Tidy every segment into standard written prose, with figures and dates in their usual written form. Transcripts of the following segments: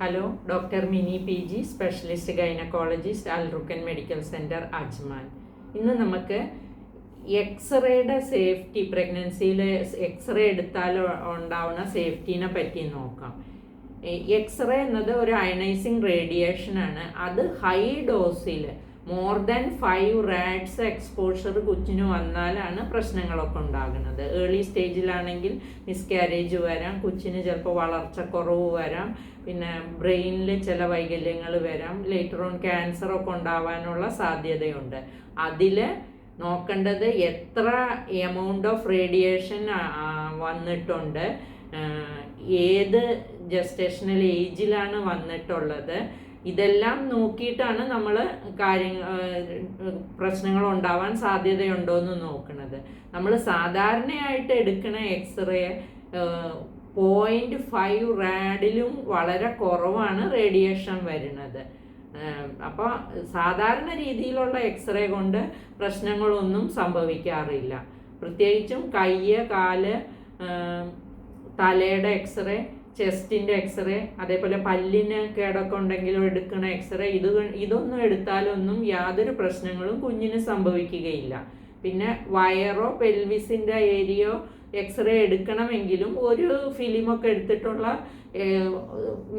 Hello, doctor Mini PG, specialist gynaecologist, അൽറുക്കൻ medical centre, Ajman. ഇന്ന് നമുക്ക് എക്സ്റേയുടെ സേഫ്റ്റി, പ്രഗ്നൻസിയിൽ എക്സ്റേ എടുത്താൽ ഉണ്ടാവുന്ന സേഫ്റ്റീനെ പറ്റി നോക്കാം. എക്സ്റേ എന്നത് ഒരു അയണൈസിങ് റേഡിയേഷനാണ്. അത് high ഡോസിൽ more than 5 rads exposure കൊച്ചിന് വന്നാലാണ് പ്രശ്നങ്ങളൊക്കെ ഉണ്ടാകുന്നത്. ഏർലി സ്റ്റേജിലാണെങ്കിൽ മിസ്കാരേജ് വരാം, കൊച്ചിന് ചിലപ്പോൾ വളർച്ചക്കുറവ് വരാം, പിന്നെ ബ്രെയിനിൽ ചില വൈകല്യങ്ങൾ വരാം, ലേറ്റർ ഓൺ ക്യാൻസറൊക്കെ ഉണ്ടാവാനുള്ള സാധ്യതയുണ്ട്. അതിൽ നോക്കേണ്ടത് എത്ര എമൗണ്ട് ഓഫ് റേഡിയേഷൻ വന്നിട്ടുണ്ട്, ഏത് ജസ്റ്റേഷണൽ ഏജിലാണ് വന്നിട്ടുള്ളത്, ഇതെല്ലാം നോക്കിയിട്ടാണ് നമ്മൾ പ്രശ്നങ്ങൾ ഉണ്ടാവാൻ സാധ്യതയുണ്ടോ എന്ന് നോക്കുന്നത്. നമ്മൾ സാധാരണയായിട്ട് എടുക്കുന്ന എക്സ്റേ 0.5 റാഡിലും വളരെ കുറവാണ് റേഡിയേഷൻ വരുന്നത്. അപ്പോൾ സാധാരണ രീതിയിലുള്ള എക്സ്റേ കൊണ്ട് പ്രശ്നങ്ങളൊന്നും സംഭവിക്കാറില്ല. പ്രത്യേകിച്ചും കയ്യ്, കാല്, തലയുടെ എക്സ്റേ, ചെസ്റ്റിൻ്റെ എക്സ്റേ, അതേപോലെ പല്ലിന് കേടൊക്കെ ഉണ്ടെങ്കിലും എടുക്കുന്ന എക്സ്റേ, ഇതൊന്നും എടുത്താലൊന്നും യാതൊരു പ്രശ്നങ്ങളും കുഞ്ഞിന് സംഭവിക്കുകയില്ല. പിന്നെ വയറോ പെൽവിസിൻ്റെ ഏരിയയോ എക്സ്റേ എടുക്കണമെങ്കിലും ഒരു ഫിലിമൊക്കെ എടുത്തിട്ടുള്ള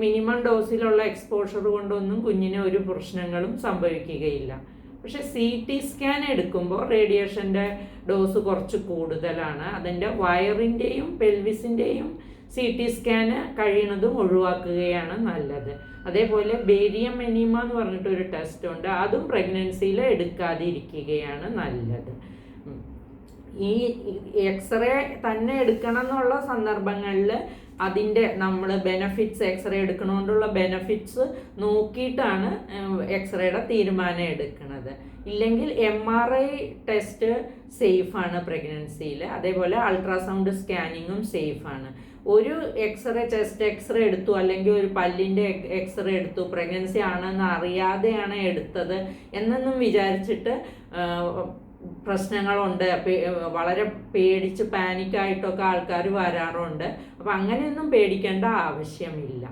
മിനിമം ഡോസിലുള്ള എക്സ്പോഷർ കൊണ്ടൊന്നും കുഞ്ഞിന് ഒരു പ്രശ്നങ്ങളും സംഭവിക്കുകയില്ല. പക്ഷെ CT സ്കാൻ എടുക്കുമ്പോൾ റേഡിയേഷൻ്റെ ഡോസ് കുറച്ച് കൂടുതലാണ്. അതിൻ്റെ വയറിൻ്റെയും പെൽവിസിൻ്റെയും CT സ്കാന് കഴിയുന്നതും ഒഴിവാക്കുകയാണ് നല്ലത്. അതേപോലെ ബേരിയം എനീമ എന്ന് പറഞ്ഞിട്ടൊരു ടെസ്റ്റ് ഉണ്ട്, അതും പ്രഗ്നൻസിയിൽ എടുക്കാതിരിക്കുകയാണ് നല്ലത്. ഈ എക്സ്റേ തന്നെ എടുക്കണം എന്നുള്ള സന്ദർഭങ്ങളിൽ അതിൻ്റെ നമ്മൾ ബെനഫിറ്റ്സ്, എക്സ്റേ എടുക്കണോണ്ടുള്ള ബെനഫിറ്റ്സ് നോക്കിയിട്ടാണ് എക്സ്റേയുടെ തീരുമാനം എടുക്കുന്നത്. ഇല്ലെങ്കിൽ MRI ടെസ്റ്റ് സേഫാണ് പ്രഗ്നൻസിയിൽ. അതേപോലെ അൾട്രാസൗണ്ട് സ്കാനിങ്ങും സേഫാണ്. ഒരു എക്സ്റേ, ചെസ്റ്റ് എക്സ്റേ എടുത്തു, അല്ലെങ്കിൽ ഒരു പല്ലിൻ്റെ എക്സ്റേ എടുത്തു, പ്രഗ്നൻസി ആണെന്ന് അറിയാതെയാണ് എടുത്തത് എന്നൊന്നും വിചാരിച്ചിട്ട് പ്രശ്നങ്ങളുണ്ട്. വളരെ പേടിച്ച് പാനിക്കായിട്ടൊക്കെ ആൾക്കാർ വരാറുണ്ട്. അപ്പം അങ്ങനെയൊന്നും പേടിക്കേണ്ട ആവശ്യമില്ല.